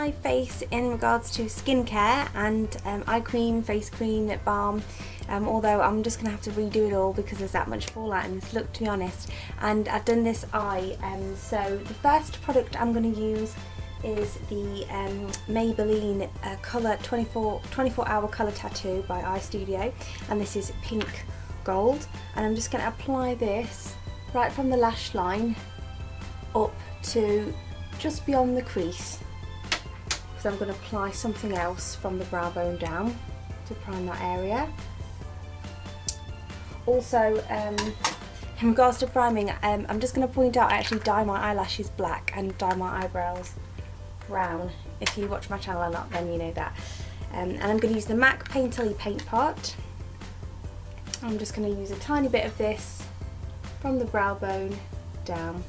my face in regards to skincare and eye cream, face cream, lip balm, although I'm just going to have to redo it all because there's that much fallout in this look, to be honest. And I've done this eye, so the first product I'm going to use is the Maybelline Colour 24 Hour Colour Tattoo by Eye Studio, and this is pink gold, and I'm just going to apply this right from the lash line up to just beyond the crease, because I'm going to apply something else from the brow bone down to prime that area. Also, in regards to priming, I'm just going to point out I actually dye my eyelashes black and dye my eyebrows brown. If you watch my channel or not, then you know that. And I'm going to use the MAC Painterly Paint Pot. I'm just going to use a tiny bit of this from the brow bone down.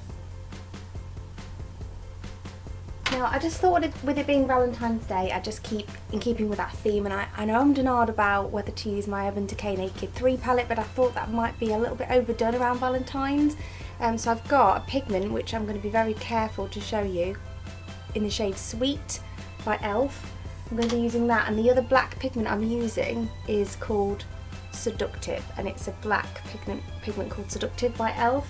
Now, I just thought with it being Valentine's Day, I just keep in keeping with that theme, and I know I'm denied about whether to use my Urban Decay Naked 3 palette, but I thought that might be a little bit overdone around Valentine's. So I've got a pigment which I'm going to be very careful to show you in the shade Sweet by e.l.f. I'm going to be using that, and the other black pigment I'm using is called Seductive, and it's a black pigment called Seductive by e.l.f.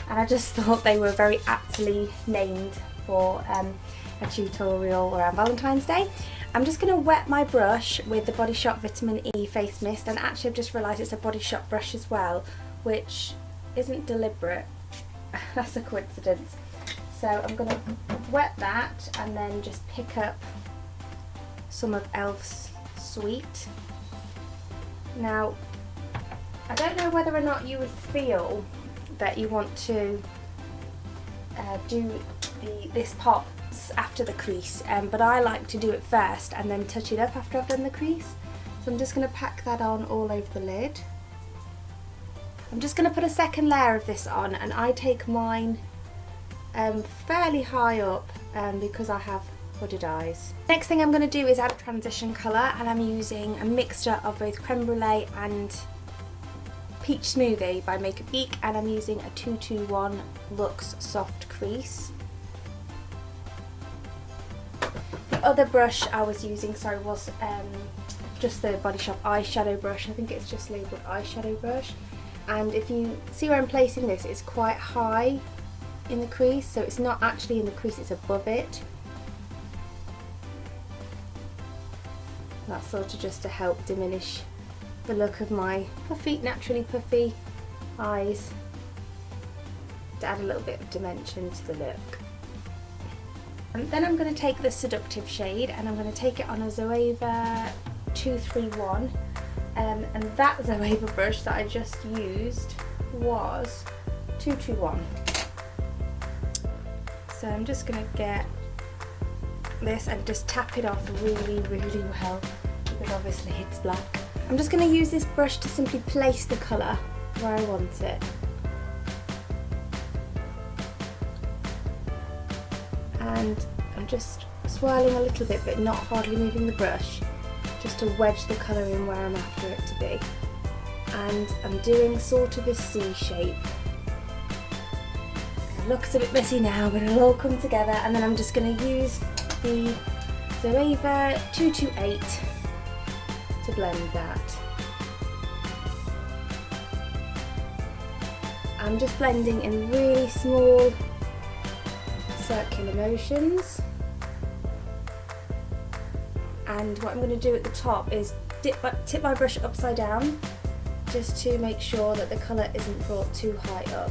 And I just thought they were very aptly named for a tutorial around Valentine's Day. I'm just going to wet my brush with the Body Shop Vitamin E Face Mist, and actually I've just realised it's a Body Shop brush as well, which isn't deliberate. That's a coincidence. So I'm going to wet that and then just pick up some of e.l.f.'s Sweet. Now, I don't know whether or not you would feel that you want to do this part after the crease, but I like to do it first and then touch it up after I've done the crease. So I'm just going to pack that on all over the lid. I'm just going to put a second layer of this on, and I take mine fairly high up because I have hooded eyes. Next thing I'm going to do is add a transition colour, and I'm using a mixture of both Creme Brulee and Peach Smoothie by Makeup Geek, and I'm using a 221 Luxe Soft Crease. The other brush I was using, was just the Body Shop eyeshadow brush. I think it's just labelled eyeshadow brush, and if you see where I'm placing this, it's quite high in the crease, so it's not actually in the crease, it's above it. That's sort of just to help diminish the look of my naturally puffy eyes, to add a little bit of dimension to the look. And then I'm going to take the Seductive shade, and I'm going to take it on a Zoeva 231, and that Zoeva brush that I just used was 221. So I'm just going to get this and just tap it off really, really well, because obviously it's black. I'm just going to use this brush to simply place the colour where I want it. And I'm just swirling a little bit, but not hardly moving the brush, just to wedge the colour in where I'm after it to be. And I'm doing sort of a C shape. It looks a bit messy now, but it'll all come together, and then I'm just going to use the Zoeva 228 to blend that. I'm just blending in really small circular motions, and what I'm going to do at the top is tip my brush upside down, just to make sure that the colour isn't brought too high up.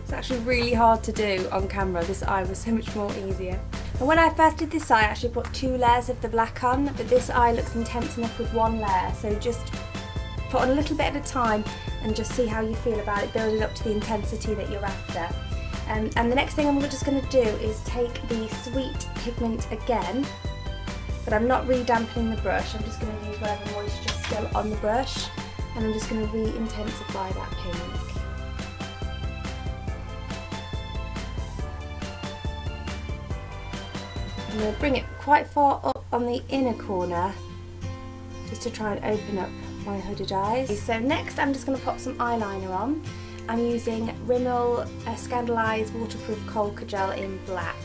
It's actually really hard to do on camera. This eye was so much more easier. And when I first did this eye, I actually put 2 layers of the black on, but this eye looks intense enough with 1 layer, so just put on a little bit at a time and just see how you feel about it, build it up to the intensity that you're after. And the next thing I'm just going to do is take the Sweet pigment again, but I'm not re-dampening the brush, I'm just going to use whatever moisture's still on the brush, and I'm just going to re-intensify that pink. I'm going to bring it quite far up on the inner corner just to try and open up my hooded eyes. So next I'm just going to pop some eyeliner on. I'm using Rimmel Scandalised Waterproof Kohl Kajal in black,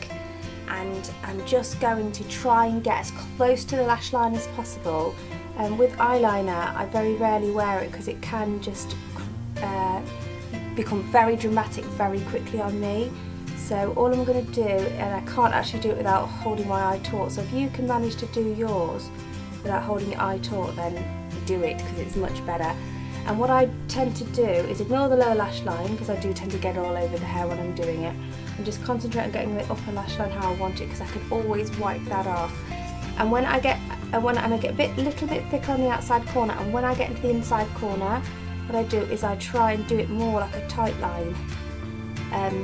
and I'm just going to try and get as close to the lash line as possible. With eyeliner I very rarely wear it because it can just become very dramatic very quickly on me. So all I'm going to do, and I can't actually do it without holding my eye taut, so if you can manage to do yours without holding your eye taut, then do it because it's much better. And what I tend to do is ignore the lower lash line, because I do tend to get it all over the hair when I'm doing it, and just concentrate on getting the upper lash line how I want it, because I can always wipe that off. And when I get a little bit thicker on the outside corner, and when I get into the inside corner, what I do is I try and do it more like a tight line,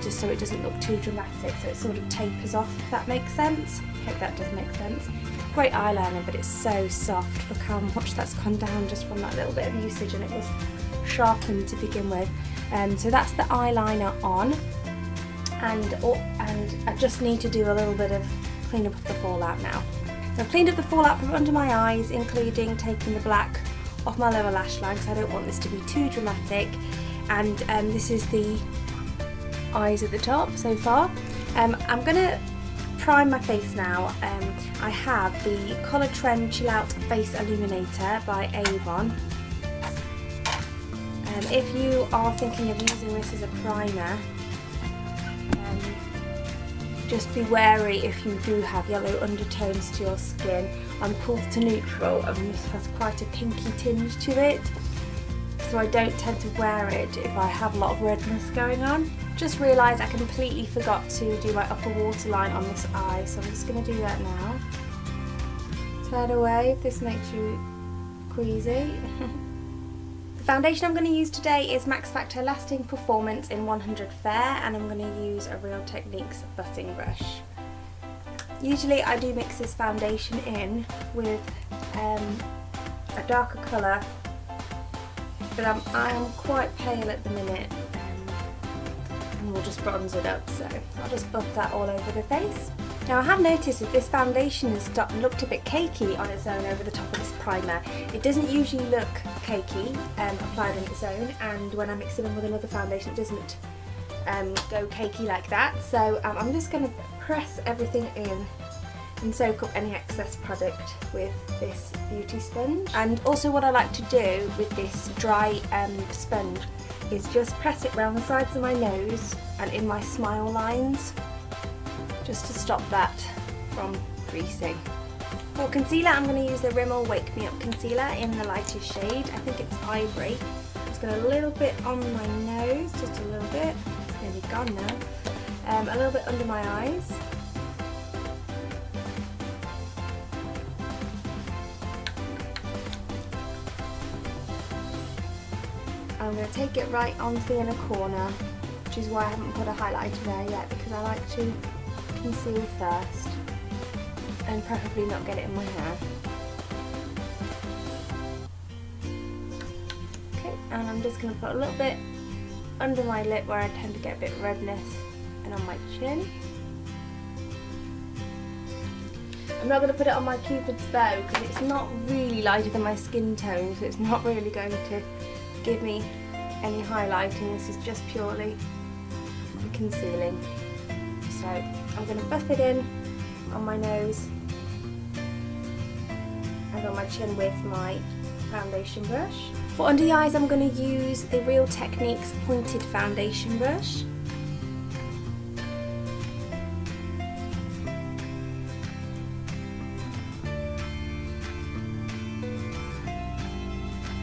just so it doesn't look too dramatic, so it sort of tapers off, if that makes sense. I hope that does make sense. Great eyeliner, but it's so soft. Look how much that's gone down just from that little bit of usage, and it was sharpened to begin with. So that's the eyeliner on, and I just need to do a little bit of clean up of the fallout now. So I've cleaned up the fallout from under my eyes, including taking the black off my lower lash line, because I don't want this to be too dramatic. And this is the eyes at the top so far. I'm going to prime my face now. I have the Colour Trend Chill Out Face Illuminator by Avon. If you are thinking of using this as a primer, just be wary if you do have yellow undertones to your skin. I'm cool to neutral, and this has quite a pinky tinge to it, so I don't tend to wear it if I have a lot of redness going on. Just realised I completely forgot to do my upper waterline on this eye, so I'm just going to do that now. Turn away if this makes you queasy. The foundation I'm going to use today is Max Factor Lasting Performance in 100 Fair, and I'm going to use a Real Techniques butting brush. Usually I do mix this foundation in with a darker colour, but I am quite pale at the minute, and we'll just bronze it up, so I'll just buff that all over the face. Now I have noticed that this foundation has looked a bit cakey on its own over the top of this primer. It doesn't usually look cakey applied on its own, and when I mix it in with another foundation it doesn't go cakey like that. So I'm just going to press everything in and soak up any excess product with this beauty sponge. And also what I like to do with this dry sponge is just press it around the sides of my nose and in my smile lines, just to stop that from creasing. For concealer, I'm going to use the Rimmel Wake Me Up Concealer in the lightest shade. I think it's Ivory. Just got a little bit on my nose, just a little bit. It's nearly gone now. A little bit under my eyes. I'm going to take it right onto the inner corner, which is why I haven't put a highlighter there yet, because I like to conceal first and preferably not get it in my hair. Okay, and I'm just going to put a little bit under my lip where I tend to get a bit of redness, and on my chin. I'm not going to put it on my Cupid's bow because it's not really lighter than my skin tone, so it's not really going to give me any highlighting. This is just purely concealing. So I'm going to buff it in on my nose and on my chin with my foundation brush. For under the eyes, I'm going to use the Real Techniques pointed foundation brush.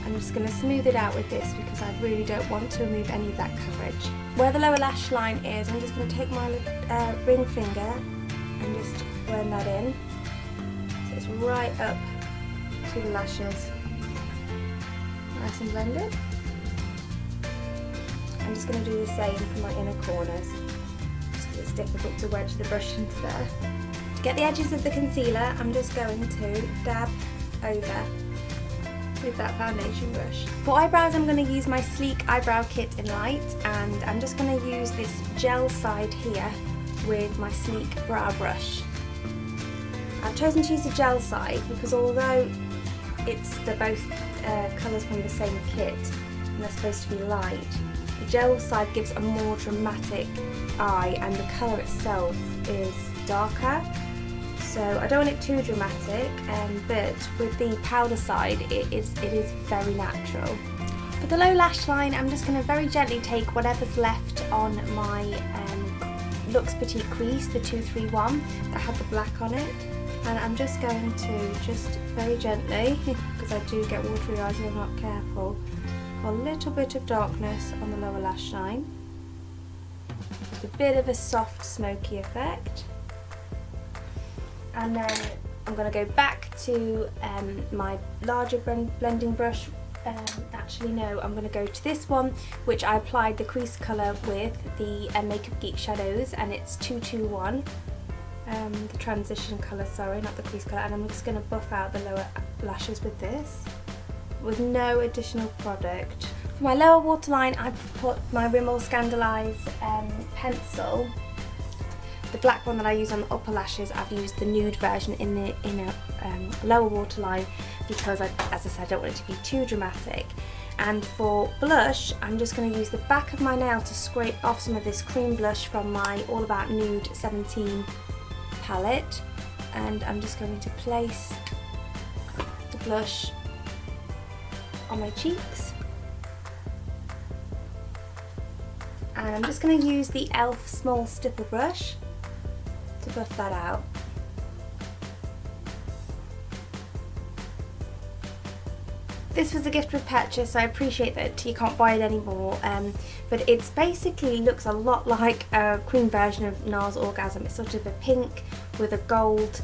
I'm just going to smooth it out with this because I really don't want to remove any of that coverage. Where the lower lash line is, I'm just going to take my ring finger and just blend that in, so it's right up to the lashes, nice and blended. I'm just going to do the same for my inner corners, just because it's difficult to wedge the brush into there. To get the edges of the concealer, I'm just going to dab over with that foundation brush. For eyebrows, I'm going to use my Sleek Eyebrow Kit in Light, and I'm just going to use this gel side here with my Sleek Brow Brush. I've chosen to use the gel side because although they're both colours from the same kit, and they're supposed to be light. The gel side gives a more dramatic eye, and the colour itself is darker. So I don't want it too dramatic, but with the powder side, it is very natural. For the low lash line, I'm just going to very gently take whatever's left on my Luxe Petite Crease, the 231 that had the black on it, and I'm just going to very gently, because I do get watery eyes if I'm not careful, a little bit of darkness on the lower lash line. Just a bit of a soft smoky effect. And then I'm going to go back to my larger blending brush. Actually no, I'm going to go to this one, which I applied the crease colour with, the Makeup Geek Shadows, and it's 221. The transition colour, sorry, not the crease colour, and I'm just going to buff out the lower lashes with this, with no additional product. For my lower waterline, I put my Rimmel Scandalise pencil. The black one that I use on the upper lashes, I've used the nude version in the lower waterline because, as I said, I don't want it to be too dramatic. And for blush, I'm just going to use the back of my nail to scrape off some of this cream blush from my All About Nude 17 palette, and I'm just going to place the blush on my cheeks. And I'm just going to use the e.l.f. small stipple brush to buff that out. This was a gift with purchase, so I appreciate that you can't buy it anymore, but it's basically looks a lot like a cream version of NARS Orgasm. It's sort of a pink with a gold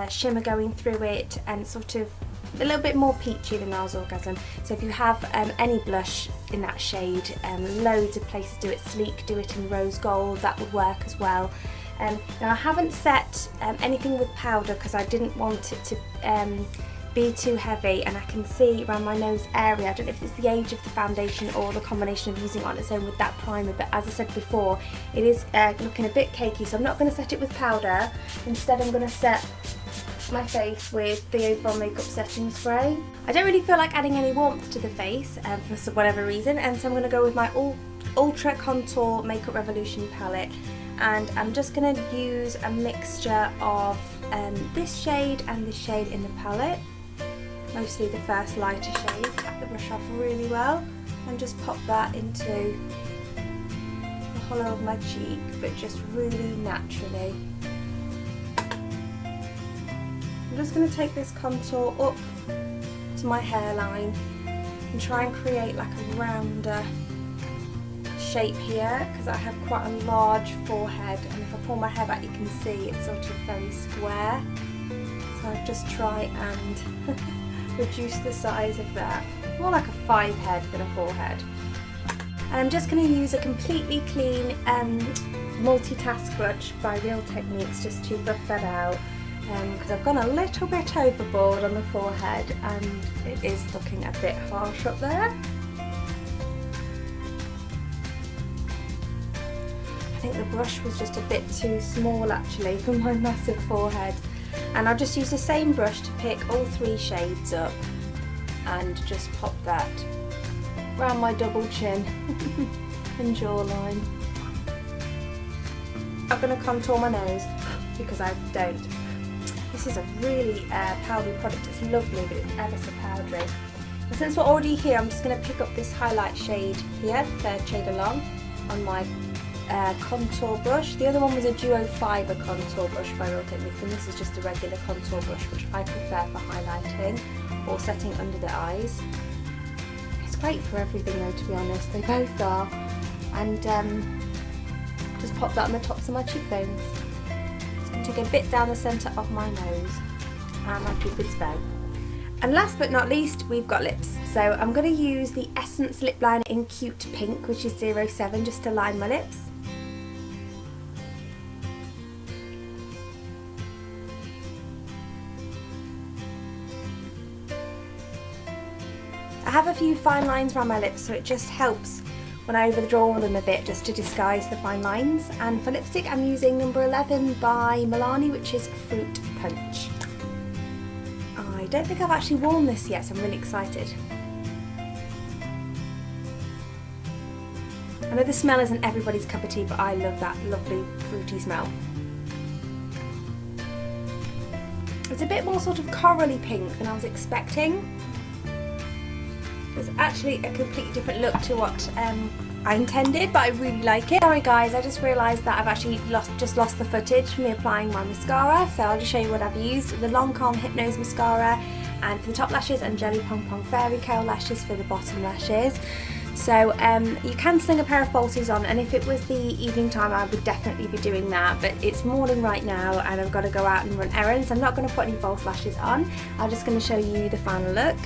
shimmer going through it, and sort of a little bit more peachy than NARS Orgasm. So if you have any blush in that shade, loads of places do it. Sleek do it in rose gold, that would work as well. Now I haven't set anything with powder because I didn't want it to be too heavy, and I can see around my nose area. I don't know if it's the age of the foundation or the combination of using it on its own with that primer, but as I said before, it is looking a bit cakey, so I'm not going to set it with powder. Instead I'm going to set my face with the Overall Makeup Setting Spray. I don't really feel like adding any warmth to the face for whatever reason, and so I'm going to go with my Ultra Contour Makeup Revolution palette, and I'm just going to use a mixture of this shade and this shade in the palette, mostly the first lighter shade. Tap the brush off really well and just pop that into the hollow of my cheek, but just really naturally. I'm just going to take this contour up to my hairline and try and create like a rounder shape here, because I have quite a large forehead, and if I pull my hair back you can see it's sort of very square, so I'll just try and reduce the size of that, more like a 5 head than a 4 head. And I'm just going to use a completely clean multitask brush by Real Techniques just to buff that out, because I've gone a little bit overboard on the forehead and it is looking a bit harsh up there. I think the brush was just a bit too small actually for my massive forehead, and I'll just use the same brush to pick all 3 shades up and just pop that around my double chin and jawline. I'm going to contour my nose because I don't. This is a really powdery product. It's lovely, but it's ever so powdery. And since we're already here, I'm just going to pick up this highlight shade here, third shade along, on my contour brush. The other one was a Duo Fibre contour brush by Real Techniques, and this is just a regular contour brush, which I prefer for highlighting or setting under the eyes. It's great for everything though, to be honest, they both are. And just pop that on the tops of my cheekbones. Just going to take a bit down the centre of my nose and my cupid's bow. And last but not least, we've got lips. So I'm going to use the Essence lip liner in Cute Pink, which is 07, just to line my lips. I have a few fine lines around my lips, so it just helps when I overdraw them a bit just to disguise the fine lines. And for lipstick I'm using number 11 by Milani, which is Fruit Punch. I I don't think I've actually worn this yet, so I'm really excited. I know the smell isn't everybody's cup of tea, but I love that lovely fruity smell. It's a bit more sort of corally pink than I was expecting. It's actually a completely different look to what I intended, but I really like it. Sorry guys, I just realised that I've actually just lost the footage from me applying my mascara, so I'll just show you what I've used. The Lancome Hypnose mascara, and for the top lashes, and Jelly Pong Pong Fairy Curl lashes for the bottom lashes. So you can sling a pair of falsies on, and if it was the evening time I would definitely be doing that, but it's morning right now and I've got to go out and run errands. I'm not going to put any false lashes on. I'm just going to show you the final look.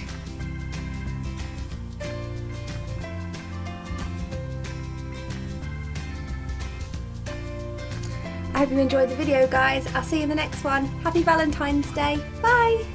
I hope you enjoyed the video guys. I'll see you in the next one. Happy Valentine's Day. Bye!